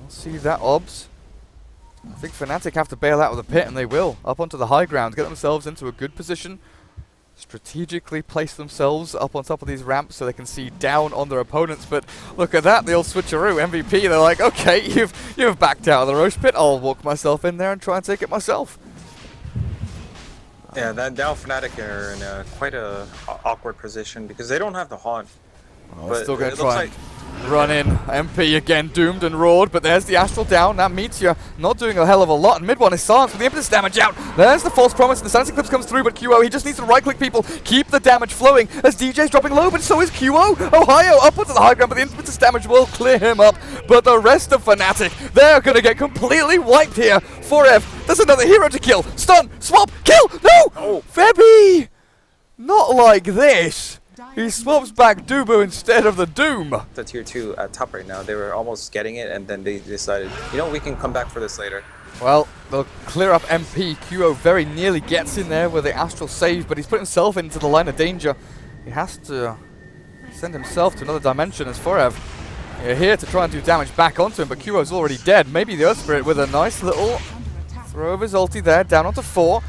See that, Obs? I think Fnatic have to bail out of the pit, and they will. Up onto the high ground, get themselves into a good position. Strategically place themselves up on top of these ramps so they can see down on their opponents. But look at that, the old switcheroo. MVP, they're like, okay, you've backed out of the roast pit. I'll walk myself in there and try and take it myself. Yeah, now Fnatic are in quite a awkward position because they don't have the haunt. Well, but still going to try and run in. MP again doomed and roared, but there's the Astral down. That Meteor not doing a hell of a lot. And mid one is silenced with the impetus damage out. There's the false promise. The Sensing Clips comes through, but QO, he just needs to right-click people, keep the damage flowing as DJ's dropping low, but so is QO. Ohio up onto the high ground, but the impetus damage will clear him up. But the rest of Fnatic, they're going to get completely wiped here. 4F, there's another hero to kill. Stun, swap, kill! No! Oh. Febby! Not like this. He swaps back Dubu instead of the Doom. The tier 2 at top right now, they were almost getting it and then they decided, you know, we can come back for this later. Well, they'll clear up MP. QO very nearly gets in there with the Astral save, but he's put himself into the line of danger. He has to send himself to another dimension as Forev. You're here to try and do damage back onto him, but QO's already dead. Maybe the Earth Spirit with a nice little throw of his ulti there, down onto 4.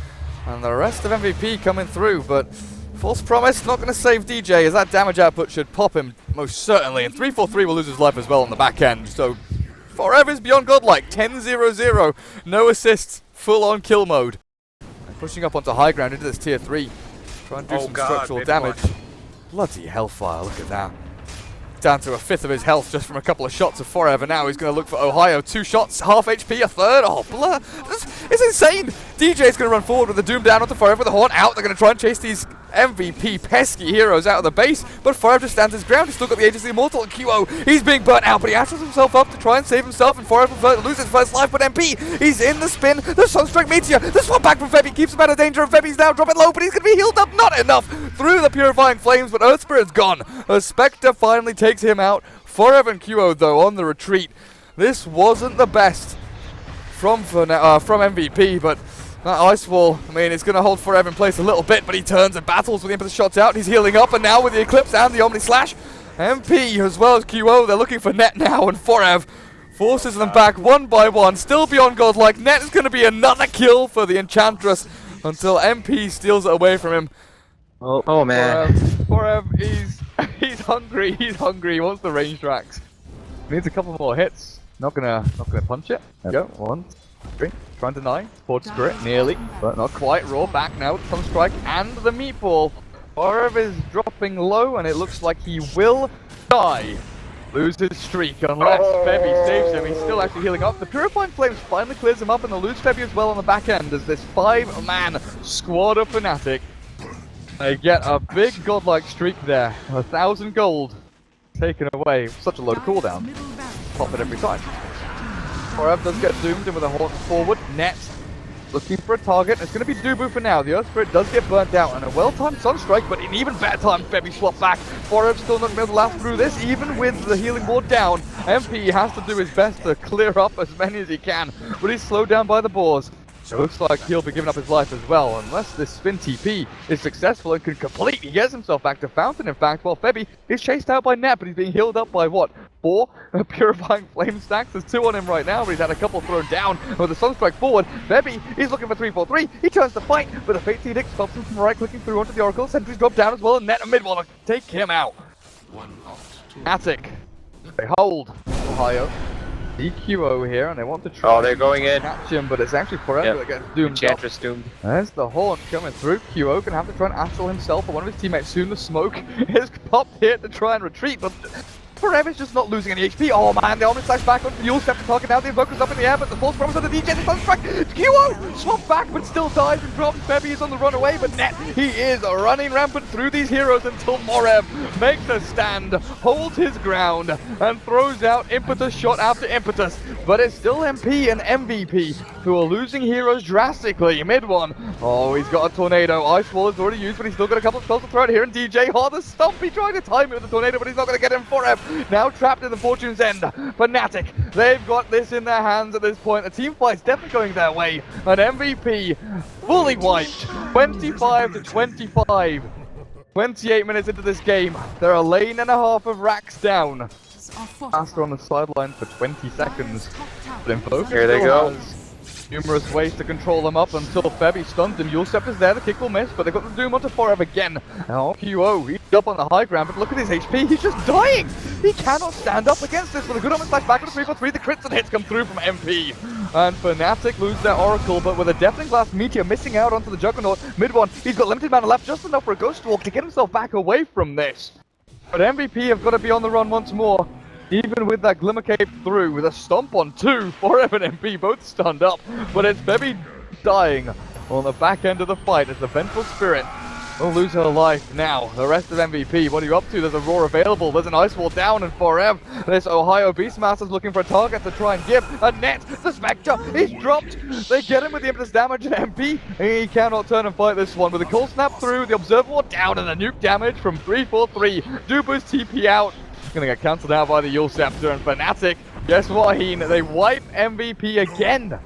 And the rest of MVP coming through, but False Promise not going to save DJ as that damage output should pop him most certainly. And 343 will lose his life as well on the back end. So Forever's beyond godlike. 10-0-0. No assists. Full on kill mode. And pushing up onto high ground into this tier 3. Try and do some structural damage. Bloody hellfire. Look at that. Down to a fifth of his health just from a couple of shots of Forever. Now he's going to look for Ohio. 2 shots, half HP, a third. Oh, blur. It's insane. DJ's going to run forward with the Doom down onto Forever with the Horn out. They're going to try and chase these MVP pesky heroes out of the base. But Forever just stands his ground. He's still got the Aegis of the Immortal and QO. He's being burnt out, but he astrals himself up to try and save himself. And Forever loses his first life, but MP, he's in the spin. The Sunstrike Meteor. The swap back from Febby keeps him out of danger. And Febby's now dropping low, but he's going to be healed up. Not enough through the Purifying Flames, but Earth Spirit's gone. A Spectre finally takes him out. Forever and QO though on the retreat. This wasn't the best from MVP, but that Ice Wall, I mean, it's going to hold Forever in place a little bit, but he turns and battles with the Impetus shots out. He's healing up, and now with the Eclipse and the Omni Slash, MP as well as QO, they're looking for Net now, and Forever forces them back one by one. Still beyond godlike. Net is going to be another kill for the Enchantress until MP steals it away from him. Oh man. Forever, he's hungry. He's hungry. He wants the range tracks. Needs a couple more hits. Not gonna punch it. There you go. 1, 3. Trying to deny. Forward Spirit nearly, but not quite. Raw back now with Sunstrike and the Meatball. Forever is dropping low, and it looks like he will die. Lose his streak unless Febby saves him. He's still actually healing up. The Purifying Flames finally clears him up, and they'll lose Febby as well on the back end as this 5-man squad of Fnatic. They get a big godlike streak there. 1,000 gold taken away. Such a low cooldown. Pop it every time. Forever does get doomed in with a Haunt forward. Net looking for a target. It's going to be Dubu for now. The Earth Spirit does get burnt out, and a well-timed Sunstrike, but an even better time Febby swap back. Forever still not going to be able to last through this, even with the healing ward down. MP has to do his best to clear up as many as he can, but he's slowed down by the boars. So it looks like he'll be giving up his life as well, unless this spin TP is successful and can completely get himself back to Fountain, in fact, while Febby is chased out by Net, but he's being healed up by, what, 4 Purifying Flame stacks? There's 2 on him right now, but he's had a couple thrown down with the Sunstrike forward. Febby, he's looking for 3-4-3, he turns to fight, but the Fate Edict stops him from right-clicking through onto the Oracle. Sentries drop down as well, and Net and mid will take him out. Attic, they hold Ohio. DQO here, and they want to try they're going in. Catch him, but it's actually Forever that gets doomed. Enchantress doomed. There's the Haunt coming through. QO can have to try and astral himself or one of his teammates soon. The smoke is popped here to try and retreat, but Forever's just not losing any HP. Oh man, the Omni Slash back on Fuel, step to target now, the Invoker's up in the air, but the False Promise on the DJ, the Sunstrike, QO swap back, but still dies and drops. Febby is on the run away, but Net, he is running rampant through these heroes until Morev makes a stand, holds his ground, and throws out Impetus shot after Impetus. But it's still MP and MVP who are losing heroes drastically. Mid one, oh, he's got a Tornado. Ice Wall is already used, but he's still got a couple of spells to throw out here, and DJ, oh, the stomp, he tried to time it with the Tornado, but he's not going to get him. Forever now trapped in the Fortune's End. Fnatic, they've got this in their hands at this point. The team fight's definitely going their way. An MVP fully wiped. 25-25. 28 minutes into this game. They're a lane and a half of racks down. faster on the sideline for 20 seconds. But Invoker Here they still go. has numerous ways to control them up until Febby stuns him. Yulsep is there, the kick will miss, but they've got the Doom onto Forever again. Now QO, he's up on the high ground, but look at his HP, he's just dying! He cannot stand up against this with a good omen slash back on the 3-4-3, the crits and hits come through from MP. And Fnatic lose their Oracle, but with a Deafening Blast Meteor missing out onto the Juggernaut, mid one, he's got limited mana left, just enough for a Ghost Walk to get himself back away from this. But MVP have got to be on the run once more. Even with that Glimmer Cape through, with a stomp on 2, Forever and MP both stunned up. But it's Febby dying on the back end of the fight as the Vengeful Spirit will lose her life. Now, the rest of MVP, what are you up to? There's a Roar available, there's an Ice Wall down, and Forever, this Ohio Beastmaster's looking for a target to try and give. A net, the Spectre, he's dropped! They get him with the Impetus damage, and MP, he cannot turn and fight this one. With the Cold Snap through, the Observer Ward down, and the nuke damage from 3-4-3. Dubu's TP out. Gonna get cancelled out by the Yule Scepter, and Fnatic, guess what, Heen? They wipe MVP again.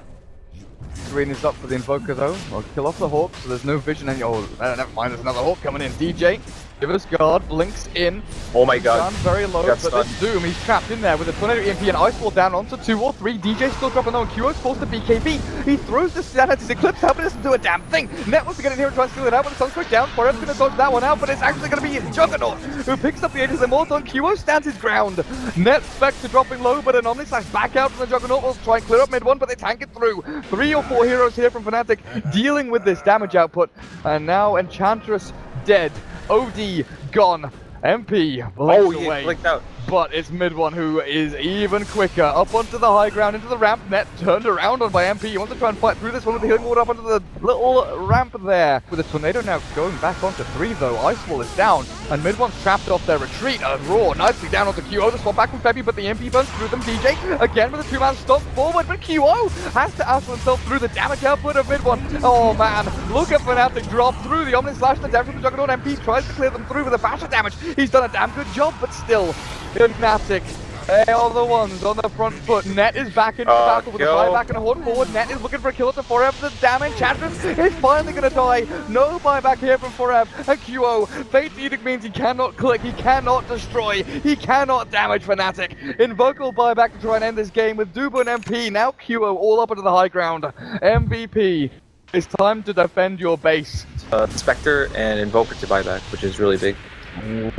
Screen is up for the Invoker though. I'll kill off the Hawk, so there's no vision any. Oh, never mind, there's another Hawk coming in. DJ, give us guard, blinks in. Oh my god. Down very low, but this Doom, he's trapped in there with a Tornado EMP and Ice Wall down onto 2 or 3. DJ still dropping low, and QO's forced to BKB. He throws the Stat at his Eclipse out, but doesn't do a damn thing. Net wants to get in here and try and steal it out, but the Sunstroke down. Forever's gonna dodge that one out, but it's actually gonna be his Juggernaut who picks up the Aegis Immortal, and QO stands his ground. Net Spectre dropping low, but an Omni Slash back out from the Juggernaut will try and clear up mid one, but they tank it through. 3 or 4 heroes here from Fnatic dealing with this damage output, and now Enchantress dead. OD gone. MP blinks away. Blinked out. But it's mid one who is even quicker. Up onto the high ground, into the ramp. Net turned around on by MP. He wants to try and fight through this one with the healing ward up onto the little ramp there. With the Tornado now going back onto 3 though. Ice Wall is down, and mid one's trapped off their retreat. A Roar nicely down onto QO. The swap back from Febby, but the MP burns through them. DJ again with a 2-man stomp forward, but QO has to astral himself through the damage output of mid one. Oh man, look at Fnatic drop through the Omni Slash, the damage from the Juggernaut. MP tries to clear them through with a Basher damage. He's done a damn good job, but still, Fnatic, they are the ones on the front foot. Net is back into the battle with a buyback and a horn forward. Net is looking for a kill at the Forever. The damage. Enchantress is finally going to die. No buyback here from Forever. And QO, Fate's Edict means he cannot click, he cannot destroy, he cannot damage Fnatic. Invoker buyback to try and end this game with Dubu and MP. Now QO all up into the high ground. MVP, it's time to defend your base. Spectre and Invoker to buyback, which is really big.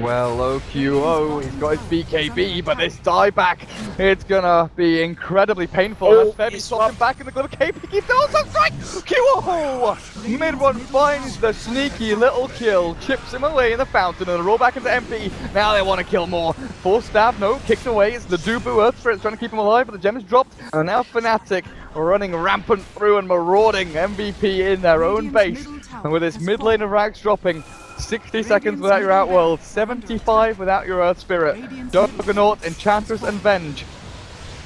Well, OQO, he's got his BKB, but this dieback, it's gonna be incredibly painful. Oh, As Febby swaps him back in the Glimmer Cape, he keeps also strike! QO! Mid one finds the sneaky little kill, chips him away in the fountain, and a roll back into MP. Now they want to kill more. Force stab, no, kicked away. It's the Dubu Earth Spirit trying to keep him alive, but the gem is dropped. And now Fnatic running rampant through and marauding MVP in their own base. And with this mid lane of Rags dropping, 60 seconds without your Outworld, 75 without your Earth Spirit. Juggernaut, Enchantress, and Venge.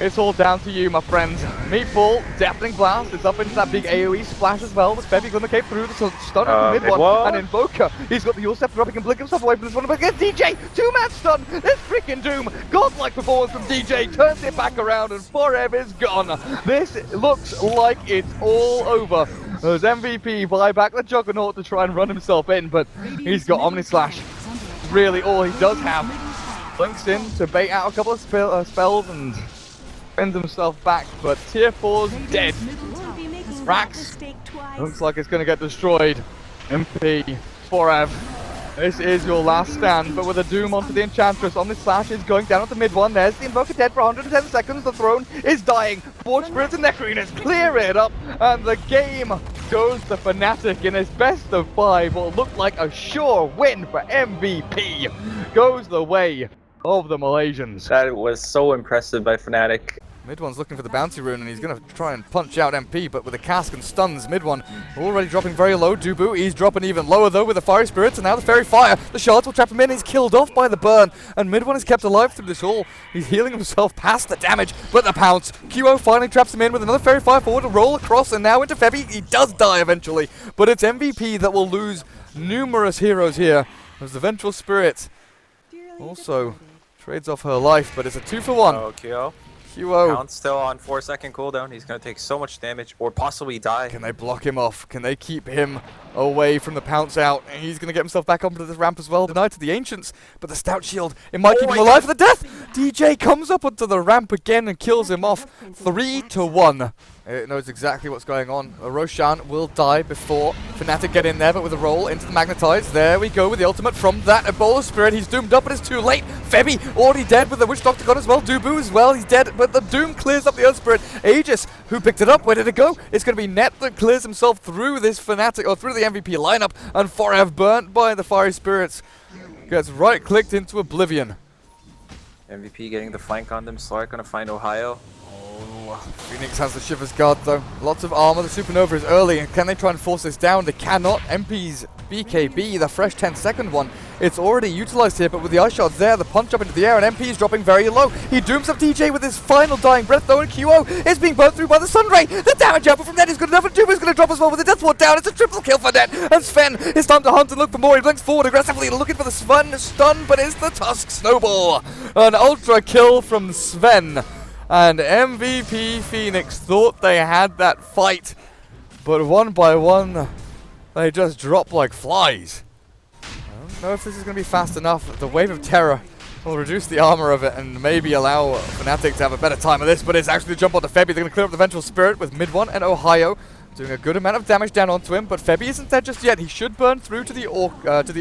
It's all down to you, my friends. Meatball, Deafening Blast, it's up into that big AoE splash as well. The Febby gonna cape through the stun of the mid one. And Invoker, he's got the Yule Scepter up, he can blink himself away from this one. But again, DJ, 2-man stun, this freaking Doom. Godlike performance from DJ, turns it back around, and Forever is gone. This looks like it's all over. As MVP buy back the Juggernaut to try and run himself in, but he's got Omni Slash. Really all he does have. Blinks in to bait out a couple of spells and fends himself back, but Tier 4's dead. Rax looks like it's going to get destroyed. MP, Forever, this is your last stand, but with a Doom onto the Enchantress, Omni Slash is going down at the mid one. There's the Invoker dead for 110 seconds. The throne is dying. Forge Spirits and Necroinus clear it up, and the game goes to Fnatic in his best of 5. What looked like a sure win for MVP goes the way of the Malaysians. That was so impressive by Fnatic. Mid one's looking for the bounty rune, and he's going to try and punch out MP, but with a cask and stuns, mid one already dropping very low. Dubu, he's dropping even lower though with the Fiery Spirits, and now the Fairy Fire. The shards will trap him in, he's killed off by the burn, and mid one is kept alive through this all. He's healing himself past the damage, but the pounce. QO finally traps him in with another Fairy Fire forward to roll across, and now into Febby. He does die eventually, but it's MVP that will lose numerous heroes here, as the Vengeful Spirit also trades off her life, but it's a 2-for-1. Oh, KO. QO. Hound's still on 4-second cooldown. He's going to take so much damage or possibly die. Can they block him off? Can they keep him away from the pounce out? And he's going to get himself back onto this ramp as well. Denied to the Ancients, but the Stout Shield, it might keep him alive for the death. DJ comes up onto the ramp again and kills him off. 3-1. It knows exactly what's going on. Roshan will die before Fnatic get in there, but with a roll into the Magnetize. There we go with the ultimate from that Ebola Spirit. He's doomed up, but it's too late. Febby already dead with the Witch Doctor gone as well. Dubu as well, he's dead, but the Doom clears up the Earth Spirit. Aegis, who picked it up, where did it go? It's going to be Net that clears himself through this Fnatic, or through the MVP lineup, and Forev burnt by the Fiery Spirits. Gets right-clicked into oblivion. MVP getting the flank on them. Slark going to find Ohio. Phoenix has the Shiver's Guard though. Lots of armor. The Supernova is early. And can they try and force this down? They cannot. MP's BKB, the fresh 10-second one, it's already utilized here, but with the ice shot there, the punch up into the air, and MP is dropping very low. He dooms up DJ with his final dying breath though, and QO is being burnt through by the Sunray. The damage output from Net is good enough, and Dubu is going to drop as well with the Death Ward down. It's a triple kill for Net, and Sven, it's time to hunt and look for more. He blinks forward aggressively, looking for the Sven stun, but it's the Tusk Snowball. An ultra kill from Sven. And MVP Phoenix thought they had that fight, but one by one, they just drop like flies. I don't know if this is going to be fast enough. The Wave of Terror will reduce the armor of it and maybe allow Fnatic to have a better time of this, but it's actually a jump onto Febby. They're going to clear up the Vengeful Spirit with mid one and Ohio doing a good amount of damage down onto him, but Febby isn't dead just yet. He should burn through to the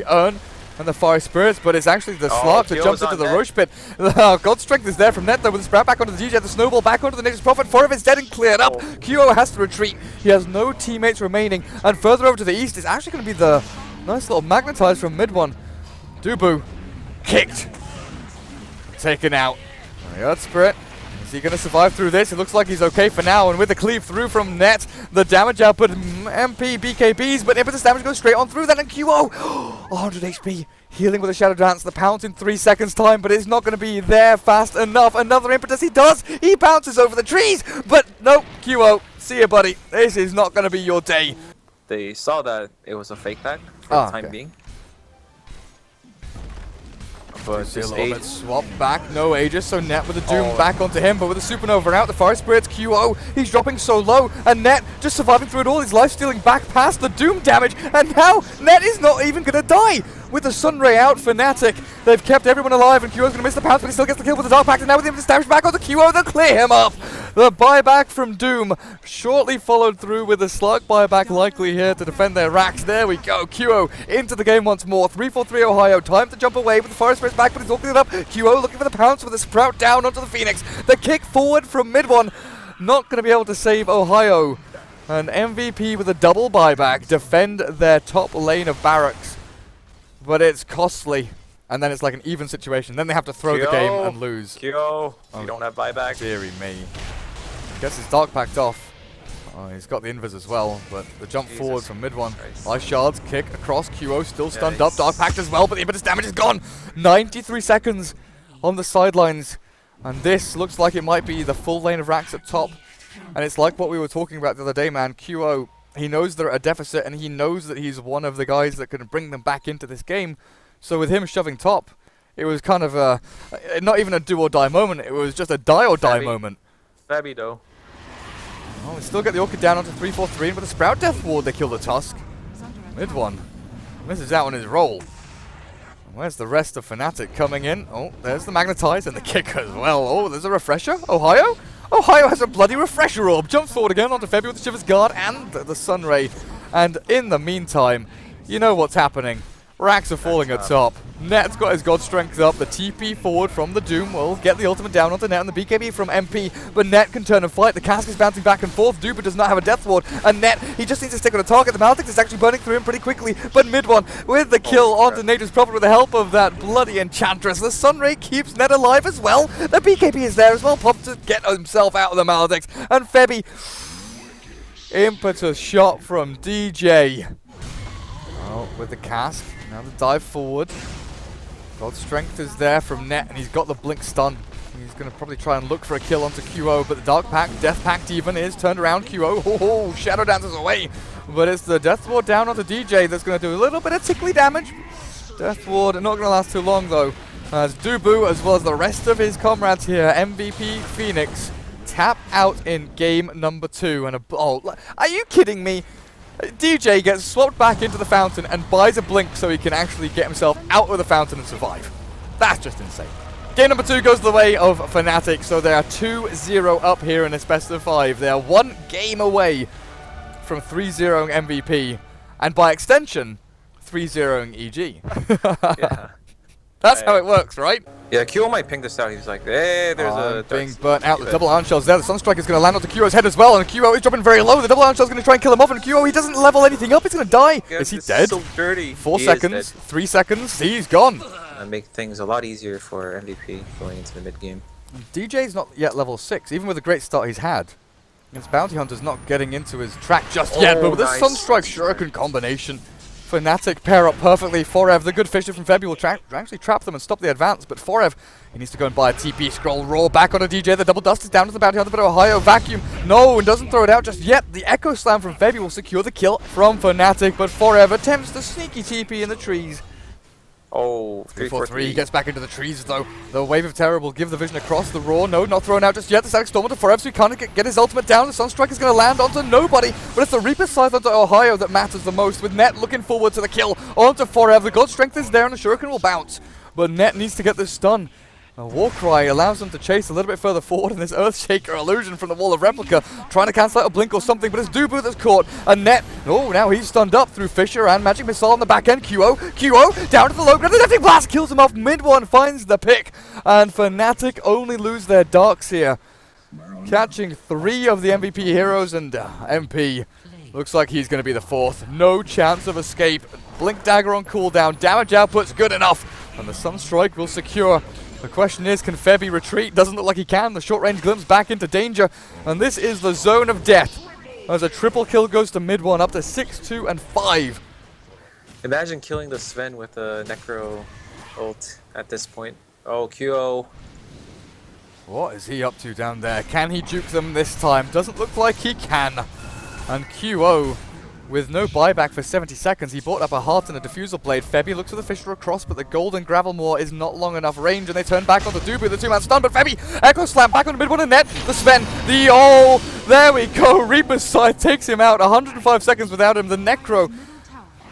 urn and the Fiery Spirits, but it's actually the Slark that jumps into the Roche Pit. God Strength is there from Net though, with the Sprout back onto the DJ, the Snowball back onto the Nature's Prophet. Forev is dead and cleared up. QO has to retreat. He has no teammates remaining, and further over to the east is actually going to be the nice little Magnetize from mid one. Dubu kicked, taken out. And the Earth Spirit, is he going to survive through this? It looks like he's okay for now, and with the cleave through from Net, the damage output, MP, BKBs, but impetus damage goes straight on through that, and QO, 100 HP, healing with a Shadow Dance, the pounce in 3 seconds time, but it's not going to be there fast enough. Another impetus, he bounces over the trees, but no, QO, see ya buddy, this is not going to be your day. They saw that it was a fake pack for the time being. But see a little bit swap back, no Aegis, so Net with the Doom back onto him, but with the Supernova out, the Fire Spirits, QO, he's dropping so low, and Net just surviving through it all, his life stealing back past the Doom damage, and now Net is not even going to die. With the Sunray out, Fnatic, they've kept everyone alive, and QO's going to miss the pounce, but he still gets the kill with the Dark Pact, and now with him to damage back onto QO, they'll clear him up. The buyback from Doom, shortly followed through with a Slug buyback likely here to defend their racks. There we go, QO into the game once more. 3-4-3 Ohio, time to jump away with the Forest Spirits back, but he's walking it up. QO looking for the pounce with a Sprout down onto the Phoenix. The kick forward from mid one, not going to be able to save Ohio. And MVP with a double buyback, defend their top lane of barracks. But it's costly, and then it's like an even situation. Then they have to throw the game and lose. QO, you don't have buyback. Deary me. Gets his Dark Pact off. Oh, he's got the Invis as well, but the jump forward from mid one. Ice Shards kick across, QO still stunned up. Dark Pact as well, but the impetus damage is gone. 93 seconds on the sidelines, and this looks like it might be the full lane of racks at top. And it's like what we were talking about the other day, man. QO, he knows they're at a deficit, and he knows that he's one of the guys that can bring them back into this game. So with him shoving top, it was kind of a, not even a do or die moment, it was just a die or die moment. Fabby though. Oh, we still get the Orchid down onto 3-4-3, and with the Sprout Death Ward, they kill the Tusk. Mid one misses out on his roll. Where's the rest of Fnatic coming in? Oh, there's the Magnetize and the kick as well. Oh, there's a Refresher. Ohio? Ohio has a bloody Refresher Orb. Jumps forward again onto Febby with the Shiver's Guard and the Sunray. And in the meantime, you know what's happening. Racks are falling at top. Net's got his God Strength up. The TP forward from the Doom will get the ultimate down onto Net and the BKB from MP. But Net can turn and fight. The cask is bouncing back and forth. Duper does not have a Death Ward. And Net, he just needs to stick on a target. The Maltix is actually burning through him pretty quickly. But mid one with the kill onto Nature's Prophet with the help of that bloody Enchantress. The Sunray keeps Net alive as well. The BKB is there as well. Pop to get himself out of the Maltix. And Febby, impetus shot from DJ. Oh, with the cask. Now the dive forward. God Strength is there from Net, and he's got the Blink stun. He's going to probably try and look for a kill onto QO, but the Dark Pact, Death Pact even is turned around. QO, oh, Shadow Dances away. But it's the Death Ward down onto DJ that's going to do a little bit of tickly damage. Death Ward, not going to last too long though. As Dubu, as well as the rest of his comrades here, MVP Phoenix, tap out in game number 2. And are you kidding me? DJ gets swapped back into the fountain and buys a blink so he can actually get himself out of the fountain and survive. That's just insane. Game number 2 goes the way of Fnatic, so they are 2-0 up here in this best of 5. They are 1 game away from 3-0ing MVP, and by extension, 3-0ing EG. Yeah. That's how it works, right? Yeah, QO might ping this out. He's like, hey, there's a... being burnt out. The double iron shells there. The Sunstrike is going to land onto QO's head as well, and QO is dropping very low. The double iron shell's going to try and kill him off, and QO, he doesn't level anything up. He's going to die. Is he dead? So dirty. 4 seconds, 3 seconds, he's gone. Make things a lot easier for MVP going into the mid game. DJ's not yet level 6, even with the great start he's had. Against Bounty Hunter's not getting into his track just yet, but with this Sunstrike Shuriken combination, Fnatic pair up perfectly. Forev, the good fisher from Febby, will actually trap them and stop the advance, but Forev, he needs to go and buy a TP scroll, roll back on a DJ. The double dust is down to the Bounty Hunter, but Ohio vacuum, no, and doesn't throw it out just yet. The Echo Slam from Febby will secure the kill from Fnatic, but Forev attempts the sneaky TP in the trees. Oh, 3-4-3, he gets back into the trees though. The Wave of Terror will give the vision across the Roar. No, not thrown out just yet. The Static Storm onto Forever, so he can't get his ultimate down. The Sunstrike is going to land onto nobody, but it's the Reaper Scythe onto Ohio that matters the most, with Net looking forward to the kill onto Forever. The God Strength is there and the Shuriken will bounce, but Net needs to get this stun. A Warcry allows them to chase a little bit further forward, and this Earthshaker illusion from the Wall of Replica trying to cancel out a blink or something, but it's Dubu that's caught. And Net, oh, now he's stunned up through Fisher and Magic Missile on the back end. QO down to the low ground. The Deathing Blast kills him off. Mid one finds the pick, and Fnatic only lose their darks here, catching 3 of the MVP heroes, and MP looks like he's going to be the 4th. No chance of escape. Blink Dagger on cooldown. Damage output's good enough, and the Sunstrike will secure. The question is, can Febby retreat? Doesn't look like he can. The short range glimpse back into danger, and this is the zone of death as a triple kill goes to mid one, up to 6, 2, and 5. Imagine killing the Sven with a Necro ult at this point. Oh, QO. What is he up to down there? Can he juke them this time? Doesn't look like he can. And QO, with no buyback for 70 seconds, he brought up a heart and a diffusal blade. Febby looks for the Fisher across, but the golden Gravelmoor is not long enough range, and they turn back onto Dubu, the 2-man stun, but Febby, Echo Slam back on the mid one and Net. The Sven, there we go. Reaper's Scythe takes him out. 105 seconds without him. The Necro,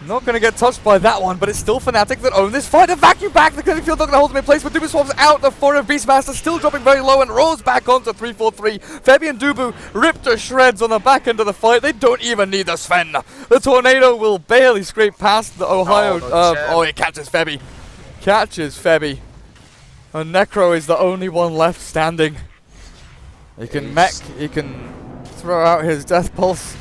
not going to get touched by that one, but it's still Fnatic that own this fight. A vacuum back. The Clinic Field not going to hold him in place, but Dubu swaps out. The Forever Beastmaster still dropping very low and rolls back onto 3-4-3. Febby and Dubu ripped to shreds on the back end of the fight. They don't even need the Sven. The Tornado will barely scrape past the Ohio. He catches Febby. Catches Febby. And Necro is the only one left standing. He can mech, he can throw out his Death Pulse,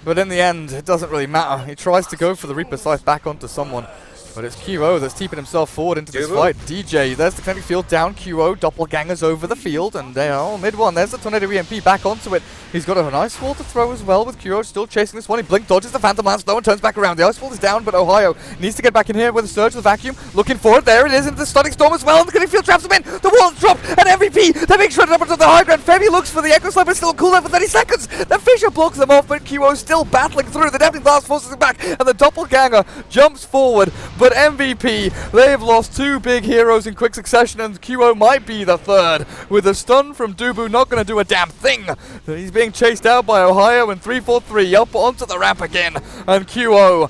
but in the end, it doesn't really matter. He tries to go for the Reaper Scythe back onto someone, but it's QO that's keeping himself forward into this fight. DJ, there's the Kinetic Field down. QO, Doppelgangers over the field, and they are mid one. There's the Tornado EMP back onto it. He's got a nice wall to throw as well, with QO still chasing this one. He blink dodges the Phantom Lance, no one turns back around. The Ice Wall is down, but Ohio needs to get back in here with a Surge of the Vacuum. Looking for it, there it is, into the Stunning Storm as well, and the Kinetic Field traps him in. The wall's dropped, and MVP, they're being shredded up into the high ground. Febby looks for the Echo Slam, but still cool down for 30 seconds. The Fisher blocks them off, but QO still battling through. The Deathing Blast forces him back, and the Doppelganger jumps forward, but MVP, they've lost 2 big heroes in quick succession, and QO might be the 3rd. With a stun from Dubu, not going to do a damn thing. He's being chased out by Ohio, and 3-4-3 up onto the ramp again. And QO,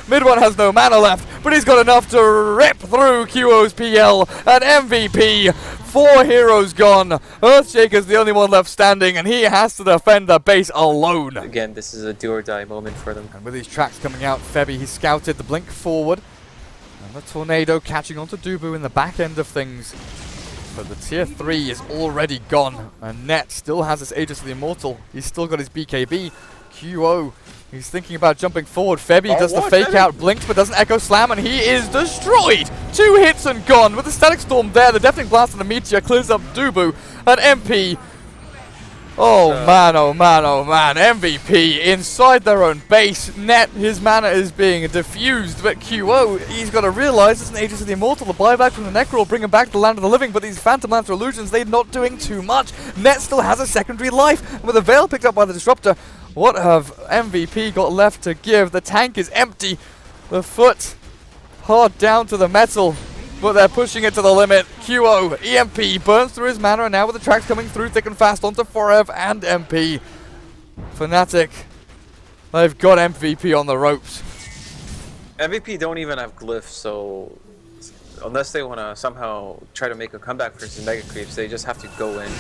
mid one has no mana left, but he's got enough to rip through QO's PL. And MVP, 4 heroes gone. Earthshaker's the only one left standing, and he has to defend the base alone. Again, this is a do or die moment for them. And with these tracks coming out, Febby, he scouted the blink forward. And the Tornado catching onto Dubu in the back end of things. But the tier 3 is already gone, and Net still has his Aegis of the Immortal. He's still got his BKB. QO, he's thinking about jumping forward. Febby does the fake out, blinks, but doesn't Echo Slam, and he is destroyed. 2 hits and gone. With the Static Storm there, the Deafening Blast and the Meteor clears up Dubu, and MP. Oh man, oh man, oh man. MVP inside their own base. Net, his mana is being diffused, but QO, he's got to realize it's an Aegis of the Immortal. The buyback from the Necro will bring him back to the land of the living, but these Phantom Lancer illusions, they're not doing too much. Net still has a secondary life, and with a Veil picked up by the Disruptor, what have MVP got left to give? The tank is empty. The foot hard down to the metal. but they're pushing it to the limit. QO, EMP burns through his mana, and now with the tracks coming through thick and fast onto Forev and MP. Fnatic, they've got MVP on the ropes. MVP don't even have glyphs, so unless they want to somehow try to make a comeback versus Mega Creeps, they just have to go in.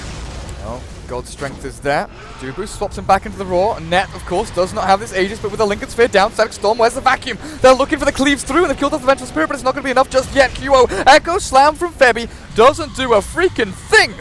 Well, God's strength is there. Dubu swaps him back into the Raw. Net, of course, does not have this Aegis, but with the Lincoln Sphere down, Static Storm, where's the vacuum? They're looking for the cleaves through, and they've killed off the Vengeful Spirit, but it's not going to be enough just yet. QO, Echo Slam from Febby, doesn't do a freaking thing,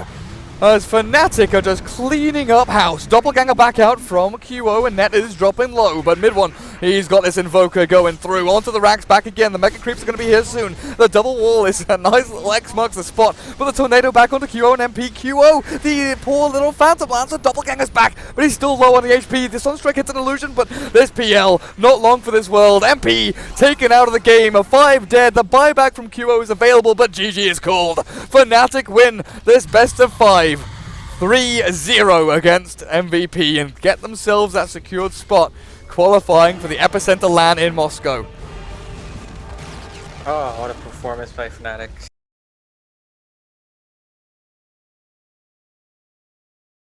as Fnatic are just cleaning up house. Doppelganger back out from QO, and Net is dropping low, but mid one, he's got this Invoker going through. Onto the racks, back again. The Mega Creeps are going to be here soon. The double wall is a nice little X marks the spot, but the Tornado back onto QO and MP. QO, the poor little Phantom Lancer, Doppelganger's back, but he's still low on the HP. The Sunstrike hits an illusion, but this PL, not long for this world. MP taken out of the game, a 5 dead. The buyback from QO is available, but GG is called. Fnatic win this best of 5. 3-0 against MVP and get themselves that secured spot, qualifying for the Epicenter LAN in Moscow. Oh, what a performance by Fnatic.